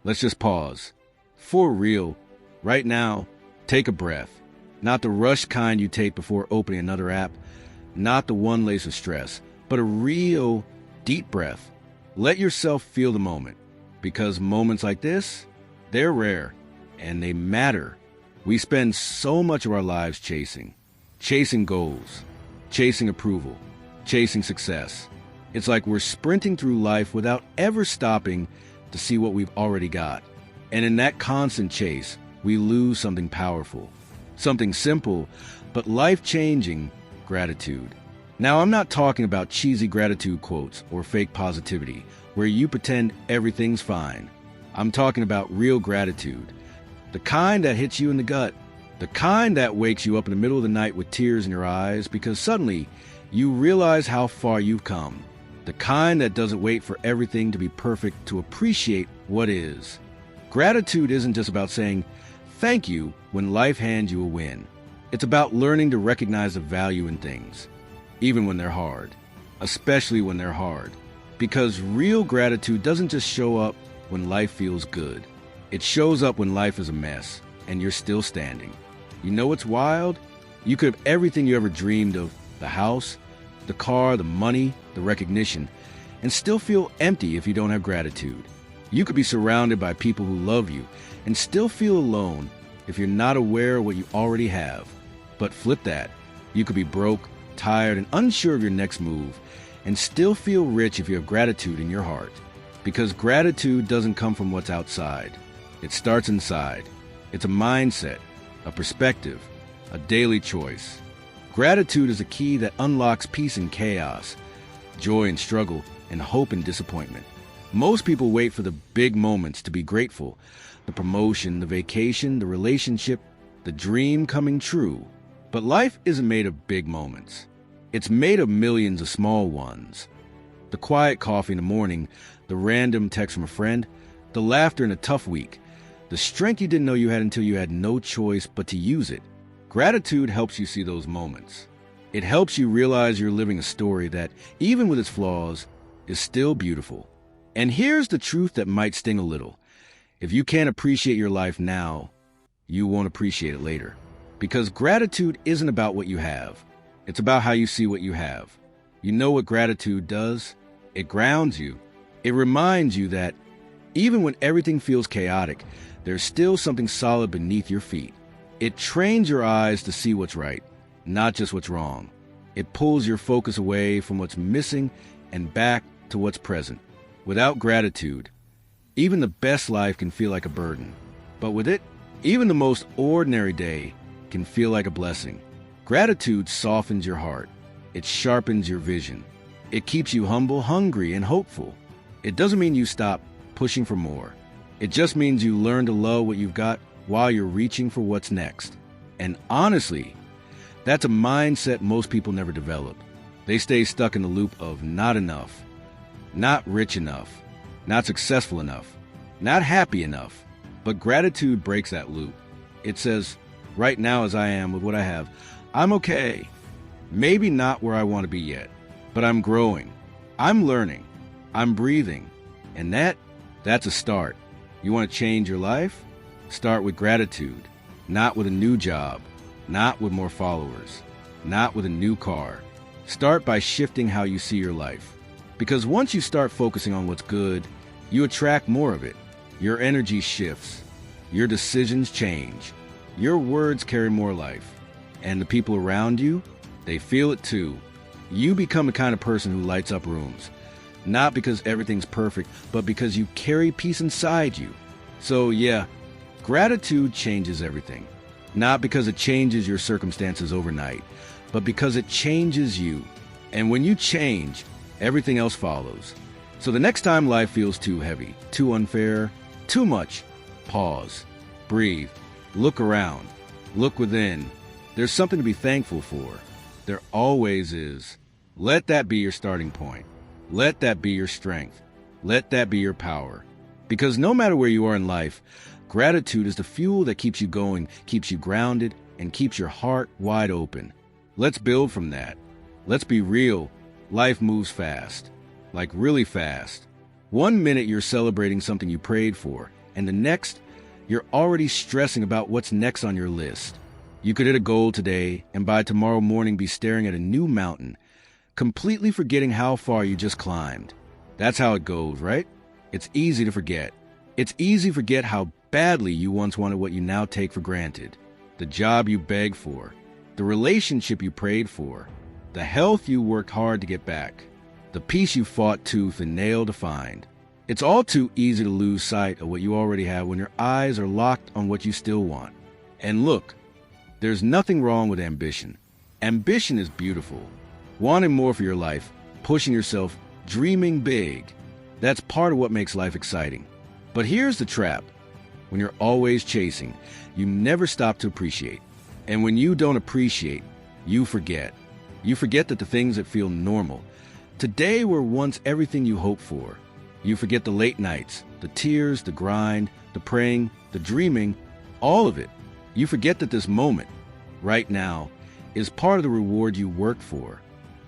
Let's just pause. For real, right now, take a breath. Not the rushed kind you take before opening another app, not the one laced with stress, but a real, deep breath. Let yourself feel the moment, because moments like this, they're rare, and they matter. We spend so much of our lives chasing goals, chasing approval, chasing success. It's like we're sprinting through life without ever stopping to see what we've already got. And in that constant chase, we lose something powerful, something simple, but life-changing: gratitude. Now, I'm not talking about cheesy gratitude quotes or fake positivity, where you pretend everything's fine. I'm talking about real gratitude, the kind that hits you in the gut, the kind that wakes you up in the middle of the night with tears in your eyes because suddenly you realize how far you've come, the kind that doesn't wait for everything to be perfect to appreciate what is. Gratitude isn't just about saying thank you when life hands you a win. It's about learning to recognize the value in things, even when they're hard, especially when they're hard. Because real gratitude doesn't just show up when life feels good. It shows up when life is a mess and you're still standing. You know what's wild? You could have everything you ever dreamed of, the house, the car, the money, the recognition, and still feel empty if you don't have gratitude. You could be surrounded by people who love you and still feel alone if you're not aware of what you already have. But flip that. You could be broke, tired, and unsure of your next move, and still feel rich if you have gratitude in your heart. Because gratitude doesn't come from what's outside. It starts inside. It's a mindset, a perspective, a daily choice. Gratitude is a key that unlocks peace in chaos, joy in struggle, and hope in disappointment. Most people wait for the big moments to be grateful: the promotion, the vacation, the relationship, the dream coming true. But life isn't made of big moments. It's made of millions of small ones. The quiet coffee in the morning, the random text from a friend, the laughter in a tough week, the strength you didn't know you had until you had no choice but to use it. Gratitude helps you see those moments. It helps you realize you're living a story that, even with its flaws, is still beautiful. And here's the truth that might sting a little. If you can't appreciate your life now, you won't appreciate it later. Because gratitude isn't about what you have. It's about how you see what you have. You know what gratitude does? It grounds you. It reminds you that even when everything feels chaotic, there's still something solid beneath your feet. It trains your eyes to see what's right, not just what's wrong. It pulls your focus away from what's missing and back to what's present. Without gratitude, even the best life can feel like a burden. But with it, even the most ordinary day can feel like a blessing. Gratitude softens your heart. It sharpens your vision. It keeps you humble, hungry, and hopeful. It doesn't mean you stop pushing for more. It just means you learn to love what you've got while you're reaching for what's next. And honestly, that's a mindset most people never develop. They stay stuck in the loop of not enough, not rich enough, not successful enough, not happy enough. But gratitude breaks that loop. It says, right now as I am with what I have, I'm okay. Maybe not where I want to be yet, but I'm growing. I'm learning. I'm breathing. And that's a start. You want to change your life? Start with gratitude. Not with a new job. Not with more followers. Not with a new car. Start by shifting how you see your life. Because once you start focusing on what's good, you attract more of it. Your energy shifts. Your decisions change. Your words carry more life. And the people around you, they feel it too. You become the kind of person who lights up rooms. Not because everything's perfect, but because you carry peace inside you. So yeah, gratitude changes everything. Not because it changes your circumstances overnight, but because it changes you. And when you change, everything else follows. So the next time life feels too heavy, too unfair, too much, pause, breathe, look around, look within. There's something to be thankful for. There always is. Let that be your starting point. Let that be your strength. Let that be your power. Because no matter where you are in life, gratitude is the fuel that keeps you going, keeps you grounded, and keeps your heart wide open. Let's build from that. Let's be real. Life moves fast. Like really fast. 1 minute you're celebrating something you prayed for, and the next, you're already stressing about what's next on your list. You could hit a goal today and by tomorrow morning be staring at a new mountain, completely forgetting how far you just climbed. That's how it goes, right? It's easy to forget. It's easy to forget how badly you once wanted what you now take for granted. The job you begged for, the relationship you prayed for, the health you worked hard to get back, the peace you fought tooth and nail to find. It's all too easy to lose sight of what you already have when your eyes are locked on what you still want. And look, there's nothing wrong with ambition. Ambition is beautiful. Wanting more for your life, pushing yourself, dreaming big. That's part of what makes life exciting. But here's the trap. When you're always chasing, you never stop to appreciate. And when you don't appreciate, you forget. You forget that the things that feel normal today were once everything you hoped for. You forget the late nights, the tears, the grind, the praying, the dreaming, all of it. You forget that this moment, right now, is part of the reward you worked for.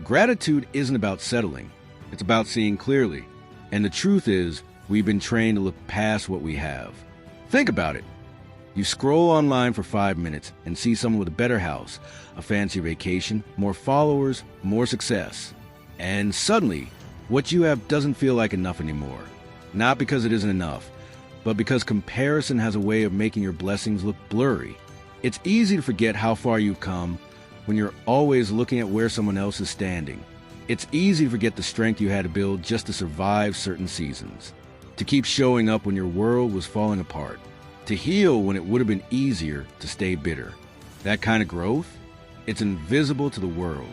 Gratitude isn't about settling. It's about seeing clearly. And the truth is, we've been trained to look past what we have. Think about it. You scroll online for 5 minutes and see someone with a better house, a fancier vacation, more followers, more success. And suddenly, what you have doesn't feel like enough anymore. Not because it isn't enough, but because comparison has a way of making your blessings look blurry. It's easy to forget how far you've come when you're always looking at where someone else is standing. It's easy to forget the strength you had to build just to survive certain seasons, to keep showing up when your world was falling apart, to heal when it would have been easier to stay bitter. That kind of growth, it's invisible to the world,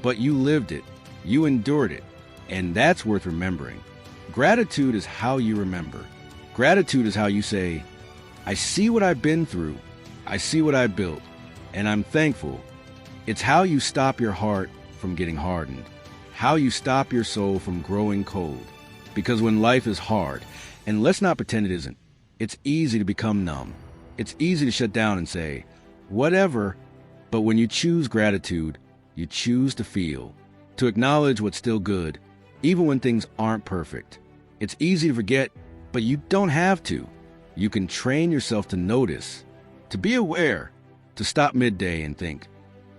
but you lived it, you endured it, and that's worth remembering. Gratitude is how you remember. Gratitude is how you say, I see what I've been through, I see what I built, and I'm thankful. It's how you stop your heart from getting hardened, how you stop your soul from growing cold. Because when life is hard, and let's not pretend it isn't, it's easy to become numb. It's easy to shut down and say, whatever. But when you choose gratitude, you choose to feel, to acknowledge what's still good, even when things aren't perfect. It's easy to forget, but you don't have to. You can train yourself to notice, to be aware, to stop midday and think,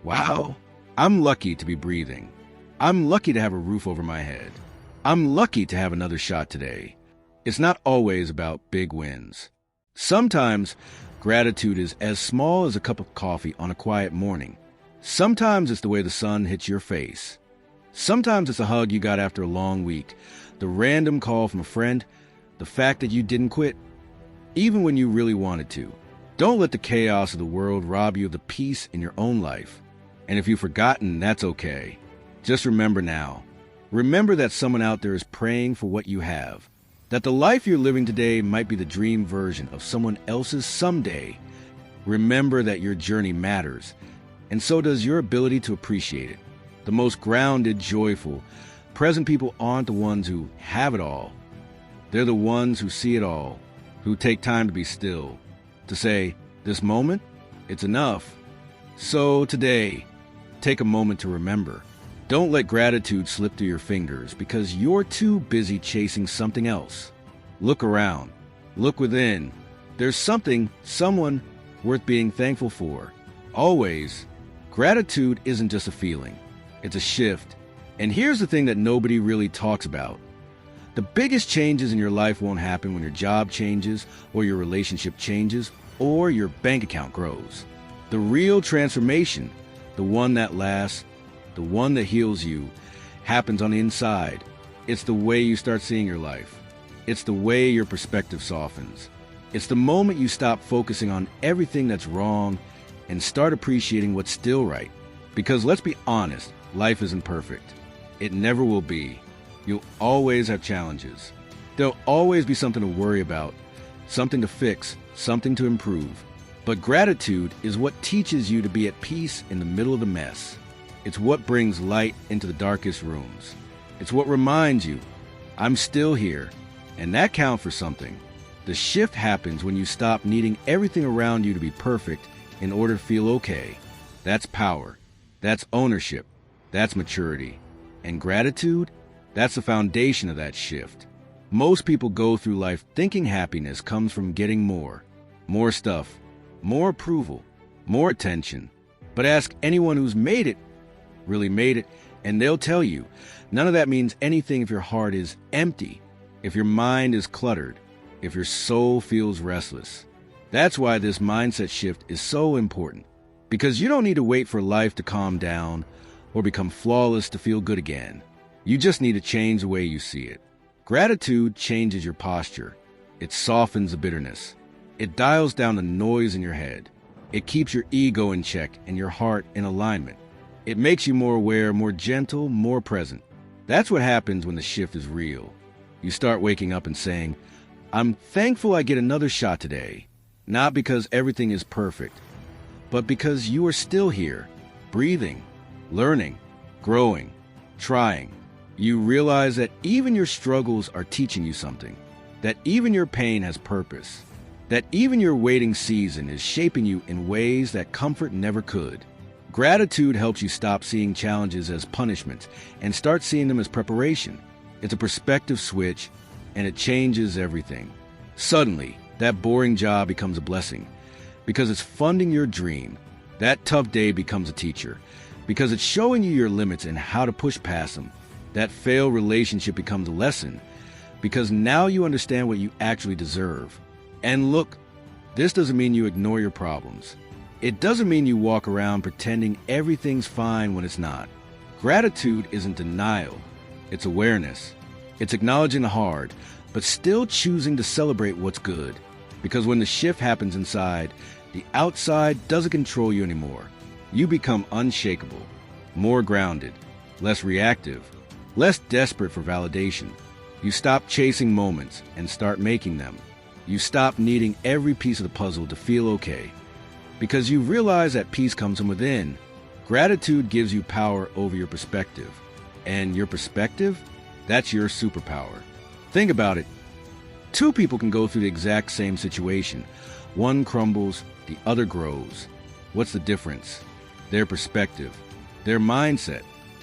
wow, I'm lucky to be breathing. I'm lucky to have a roof over my head. I'm lucky to have another shot today. It's not always about big wins. Sometimes gratitude is as small as a cup of coffee on a quiet morning. Sometimes it's the way the sun hits your face. Sometimes it's a hug you got after a long week, the random call from a friend, the fact that you didn't quit, even when you really wanted to. Don't let the chaos of the world rob you of the peace in your own life. And if you've forgotten, that's okay. Just remember now. Remember that someone out there is praying for what you have. That the life you're living today might be the dream version of someone else's someday. Remember that your journey matters, and so does your ability to appreciate it. The most grounded, joyful, present people aren't the ones who have it all. They're the ones who see it all, who take time to be still, to say, this moment, it's enough. So today, take a moment to remember. Don't let gratitude slip through your fingers because you're too busy chasing something else. Look around. Look within. There's something, someone worth being thankful for. Always. Gratitude isn't just a feeling. It's a shift. And here's the thing that nobody really talks about. The biggest changes in your life won't happen when your job changes, or your relationship changes, or your bank account grows. The real transformation, the one that lasts, the one that heals you, happens on the inside. It's the way you start seeing your life. It's the way your perspective softens. It's the moment you stop focusing on everything that's wrong and start appreciating what's still right. Because let's be honest, life isn't perfect. It never will be. You'll always have challenges. There'll always be something to worry about, something to fix, something to improve. But gratitude is what teaches you to be at peace in the middle of the mess. It's what brings light into the darkest rooms. It's what reminds you, I'm still here, and that counts for something. The shift happens when you stop needing everything around you to be perfect in order to feel okay. That's power. That's ownership. That's maturity. And gratitude, that's the foundation of that shift. Most people go through life thinking happiness comes from getting more stuff, more approval, more attention. But ask anyone who's really made it, and they'll tell you, none of that means anything if your heart is empty, if your mind is cluttered, if your soul feels restless. That's why this mindset shift is so important, because you don't need to wait for life to calm down or become flawless to feel good again. You just need to change the way you see it. Gratitude changes your posture. It softens the bitterness. It dials down the noise in your head. It keeps your ego in check and your heart in alignment. It makes you more aware, more gentle, more present. That's what happens when the shift is real. You start waking up and saying, I'm thankful I get another shot today, not because everything is perfect, but because you are still here, breathing, learning, growing, trying. You realize that even your struggles are teaching you something, that even your pain has purpose, that even your waiting season is shaping you in ways that comfort never could. Gratitude helps you stop seeing challenges as punishment and start seeing them as preparation. It's a perspective switch, and it changes everything. Suddenly, that boring job becomes a blessing because it's funding your dream. That tough day becomes a teacher because it's showing you your limits and how to push past them. That failed relationship becomes a lesson because now you understand what you actually deserve. And look, this doesn't mean you ignore your problems. It doesn't mean you walk around pretending everything's fine when it's not. Gratitude isn't denial. It's awareness. It's acknowledging the hard, but still choosing to celebrate what's good. Because when the shift happens inside, the outside doesn't control you anymore. You become unshakable, more grounded, less reactive, less desperate for validation. You stop chasing moments and start making them. You stop needing every piece of the puzzle to feel okay. Because you realize that peace comes from within. Gratitude gives you power over your perspective. And your perspective, that's your superpower. Think about it. Two people can go through the exact same situation. One crumbles, the other grows. What's the difference? Their perspective, their mindset,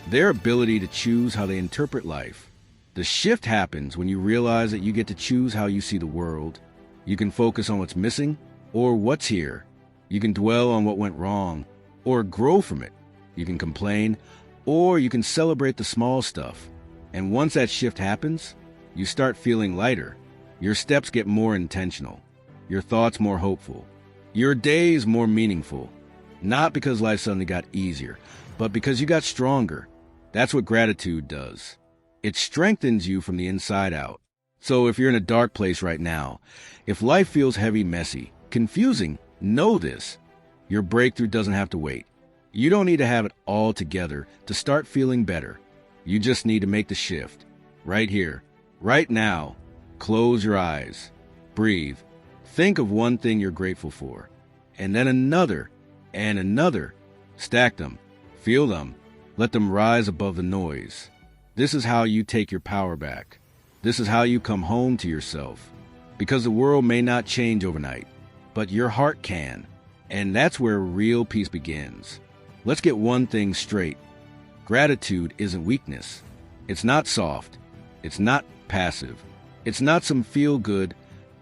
their ability to choose how they interpret life. The shift happens when you realize that you get to choose how you see the world. You can focus on what's missing or what's here. You can dwell on what went wrong or grow from it. You can complain or you can celebrate the small stuff. And once that shift happens, you start feeling lighter. Your steps get more intentional. Your thoughts more hopeful. Your days more meaningful. Not because life suddenly got easier, but because you got stronger. That's what gratitude does. It strengthens you from the inside out. So if you're in a dark place right now, if life feels heavy, messy, confusing, know this. Your breakthrough doesn't have to wait. You don't need to have it all together to start feeling better. You just need to make the shift. Right here, right now. Close your eyes. Breathe. Think of one thing you're grateful for. And then another. And another. Stack them. Feel them. Let them rise above the noise. This is how you take your power back. This is how you come home to yourself. Because the world may not change overnight, but your heart can. And that's where real peace begins. Let's get one thing straight. Gratitude isn't weakness. It's not soft. It's not passive. It's not some feel-good,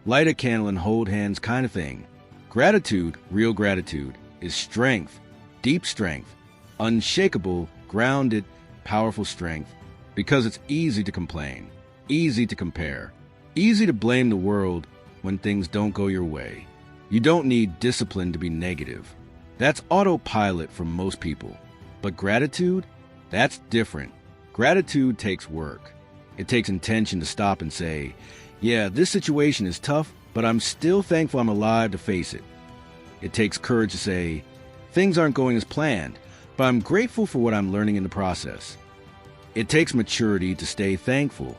light a candle and hold hands kind of thing. Gratitude, real gratitude, is strength, deep strength, unshakable, grounded, powerful strength, because it's easy to complain, easy to compare, easy to blame the world when things don't go your way. You don't need discipline to be negative. That's autopilot for most people. But gratitude, that's different. Gratitude takes work. It takes intention to stop and say, yeah, this situation is tough, but I'm still thankful I'm alive to face it. It takes courage to say, things aren't going as planned, but I'm grateful for what I'm learning in the process. It takes maturity to stay thankful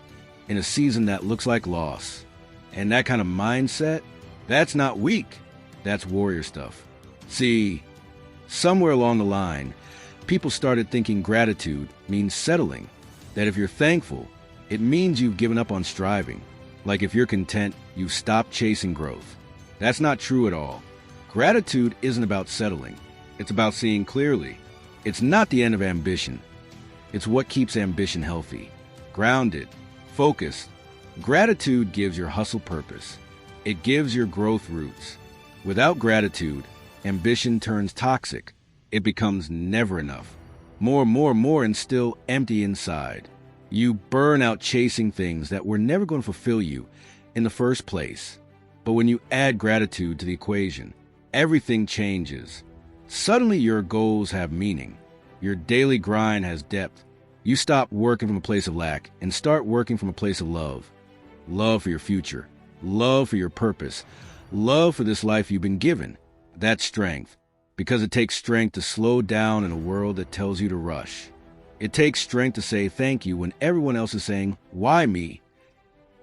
in a season that looks like loss. And that kind of mindset, that's not weak. That's warrior stuff. See, somewhere along the line, people started thinking gratitude means settling. That if you're thankful, it means you've given up on striving. Like if you're content, you've stopped chasing growth. That's not true at all. Gratitude isn't about settling. It's about seeing clearly. It's not the end of ambition. It's what keeps ambition healthy, grounded, focused, Gratitude gives your hustle purpose. It gives your growth roots. Without gratitude, ambition turns toxic. It becomes never enough. More, and still empty inside. You burn out chasing things that were never going to fulfill you in the first place. But when you add gratitude to the equation, everything changes. Suddenly your goals have meaning. Your daily grind has depth. You stop working from a place of lack and start working from a place of love. Love for your future. Love for your purpose. Love for this life you've been given. That's strength. Because it takes strength to slow down in a world that tells you to rush. It takes strength to say thank you when everyone else is saying, why me?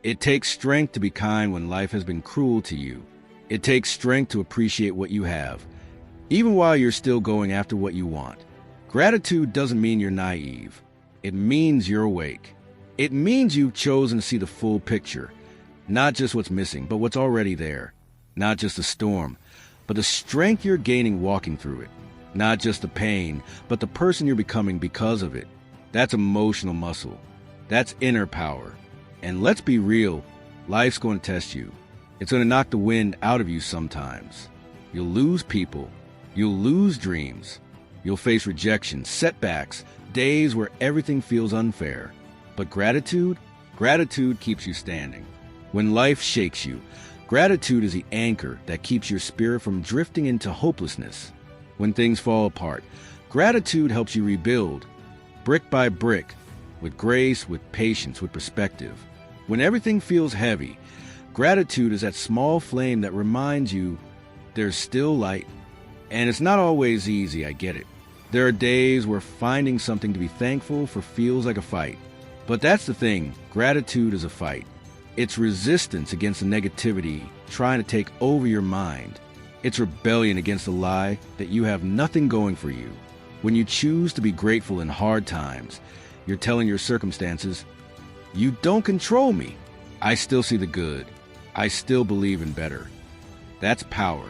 It takes strength to be kind when life has been cruel to you. It takes strength to appreciate what you have, even while you're still going after what you want. Gratitude doesn't mean you're naive. It means you're awake. It means you've chosen to see the full picture, not just what's missing, but what's already there. Not just the storm, but the strength you're gaining walking through it. Not just the pain, but the person you're becoming because of it. That's emotional muscle. That's inner power. And let's be real, life's going to test you. It's going to knock the wind out of you sometimes. You'll lose people. You'll lose dreams. You'll face rejection, setbacks, days where everything feels unfair. But gratitude keeps you standing. When life shakes you, gratitude is the anchor that keeps your spirit from drifting into hopelessness. When things fall apart, gratitude helps you rebuild, brick by brick, with grace, with patience, with perspective. When everything feels heavy, gratitude is that small flame that reminds you there's still light. And it's not always easy, I get it. There are days where finding something to be thankful for feels like a fight. But that's the thing, gratitude is a fight. It's resistance against the negativity trying to take over your mind. It's rebellion against the lie that you have nothing going for you. When you choose to be grateful in hard times, you're telling your circumstances, you don't control me. I still see the good. I still believe in better. That's power.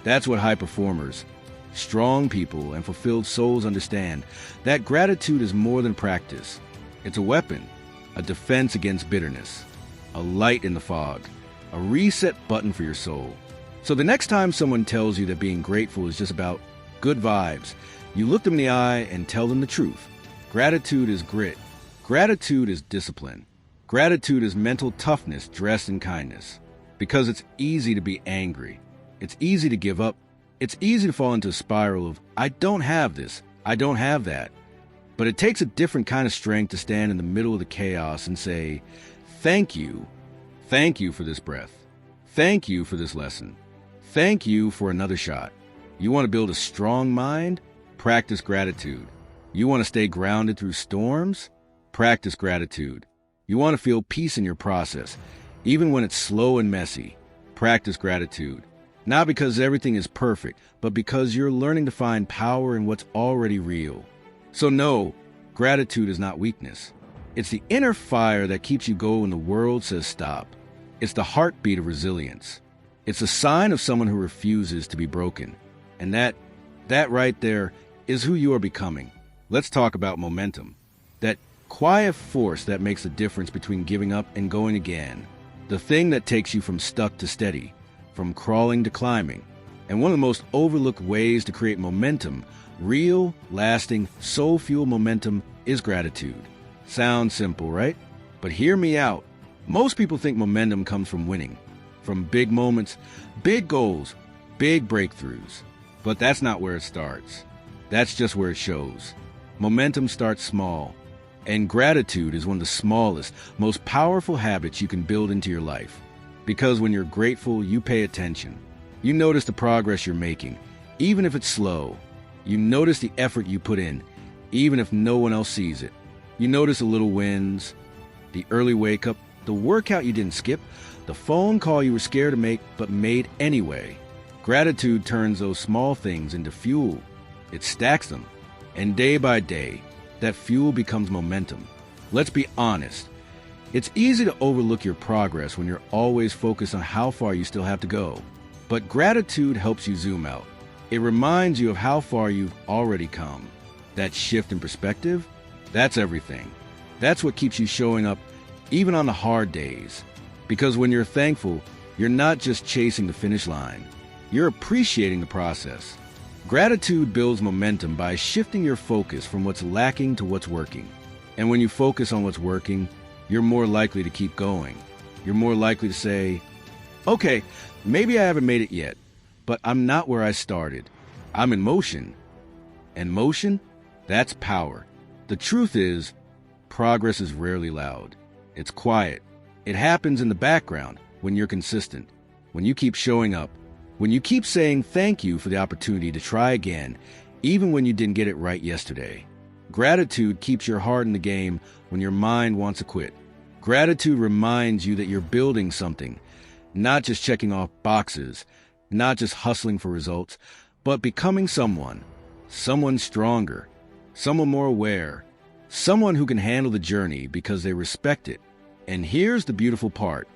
That's what high performers, strong people, and fulfilled souls understand. That gratitude is more than practice. It's a weapon, a defense against bitterness, a light in the fog, a reset button for your soul. So the next time someone tells you that being grateful is just about good vibes, you look them in the eye and tell them the truth. Gratitude is grit. Gratitude is discipline. Gratitude is mental toughness dressed in kindness. Because it's easy to be angry. It's easy to give up. It's easy to fall into a spiral of, I don't have this. I don't have that. But it takes a different kind of strength to stand in the middle of the chaos and say, thank you. Thank you for this breath. Thank you for this lesson. Thank you for another shot. You want to build a strong mind? Practice gratitude. You want to stay grounded through storms? Practice gratitude. You want to feel peace in your process, even when it's slow and messy? Practice gratitude. Not because everything is perfect, but because you're learning to find power in what's already real. So no, gratitude is not weakness. It's the inner fire that keeps you going when the world says stop. It's the heartbeat of resilience. It's a sign of someone who refuses to be broken. And that right there is who you are becoming. Let's talk about momentum. That quiet force that makes the difference between giving up and going again. The thing that takes you from stuck to steady, from crawling to climbing. And one of the most overlooked ways to create momentum, real, lasting, soul-fueled momentum, is gratitude. Sounds simple, right? But hear me out. Most people think momentum comes from winning. From big moments, big goals, big breakthroughs. But that's not where it starts. That's just where it shows. Momentum starts small. And gratitude is one of the smallest, most powerful habits you can build into your life. Because when you're grateful, you pay attention. You notice the progress you're making, even if it's slow. You notice the effort you put in, even if no one else sees it. You notice the little wins, the early wake up, the workout you didn't skip, the phone call you were scared to make but made anyway. Gratitude turns those small things into fuel. It stacks them. And day by day, that fuel becomes momentum. Let's be honest. It's easy to overlook your progress when you're always focused on how far you still have to go. But gratitude helps you zoom out. It reminds you of how far you've already come. That shift in perspective, that's everything. That's what keeps you showing up even on the hard days. Because when you're thankful, you're not just chasing the finish line. You're appreciating the process. Gratitude builds momentum by shifting your focus from what's lacking to what's working. And when you focus on what's working, you're more likely to keep going. You're more likely to say, okay, maybe I haven't made it yet, but I'm not where I started. I'm in motion. And motion? That's power. The truth is, progress is rarely loud. It's quiet. It happens in the background when you're consistent, when you keep showing up, when you keep saying thank you for the opportunity to try again, even when you didn't get it right yesterday. Gratitude keeps your heart in the game when your mind wants to quit. Gratitude reminds you that you're building something, not just checking off boxes, not just hustling for results, but becoming someone stronger, someone more aware, someone who can handle the journey because they respect it. And here's the beautiful part.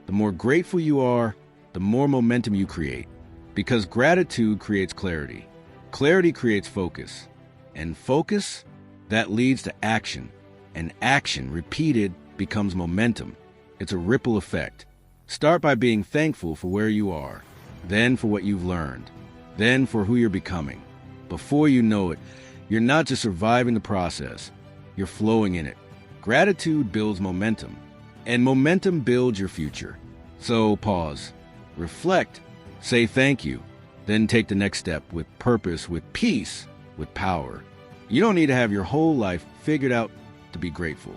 The more grateful you are, the more momentum you create. Because gratitude creates clarity. Clarity creates focus. And focus, that leads to action. And action, repeated, becomes momentum. It's a ripple effect. Start by being thankful for where you are, then for what you've learned, then for who you're becoming. Before you know it, you're not just surviving the process, you're flowing in it. Gratitude builds momentum, and momentum builds your future. So pause, reflect, say thank you, then take the next step with purpose, with peace, with power. You don't need to have your whole life figured out to be grateful.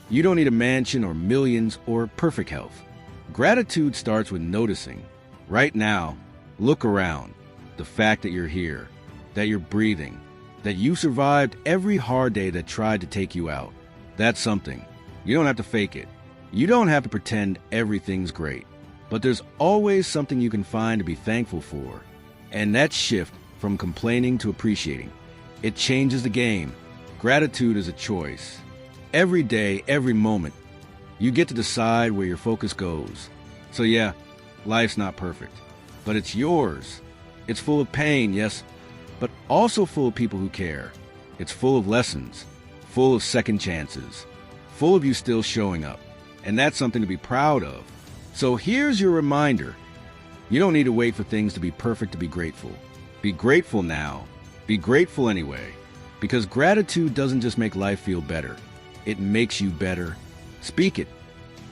You don't need a mansion or millions or perfect health. Gratitude starts with noticing. Right now, look around. The fact that you're here, that you're breathing, that you survived every hard day that tried to take you out. That's something. You don't have to fake it. You don't have to pretend everything's great. But there's always something you can find to be thankful for. And that shift from complaining to appreciating, it changes the game. Gratitude is a choice. Every day, every moment, you get to decide where your focus goes. So yeah, life's not perfect, but it's yours. It's full of pain, yes, but also full of people who care. It's full of lessons, full of second chances, full of you still showing up. And that's something to be proud of. So here's your reminder. You don't need to wait for things to be perfect to be grateful. Be grateful now. Be grateful anyway. Because gratitude doesn't just make life feel better. It makes you better. Speak it.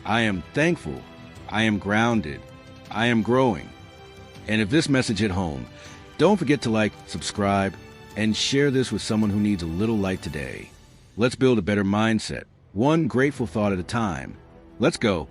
I am thankful. I am grounded. I am growing. And if this message hit home, don't forget to like, subscribe, and share this with someone who needs a little light today. Let's build a better mindset, one grateful thought at a time. Let's go.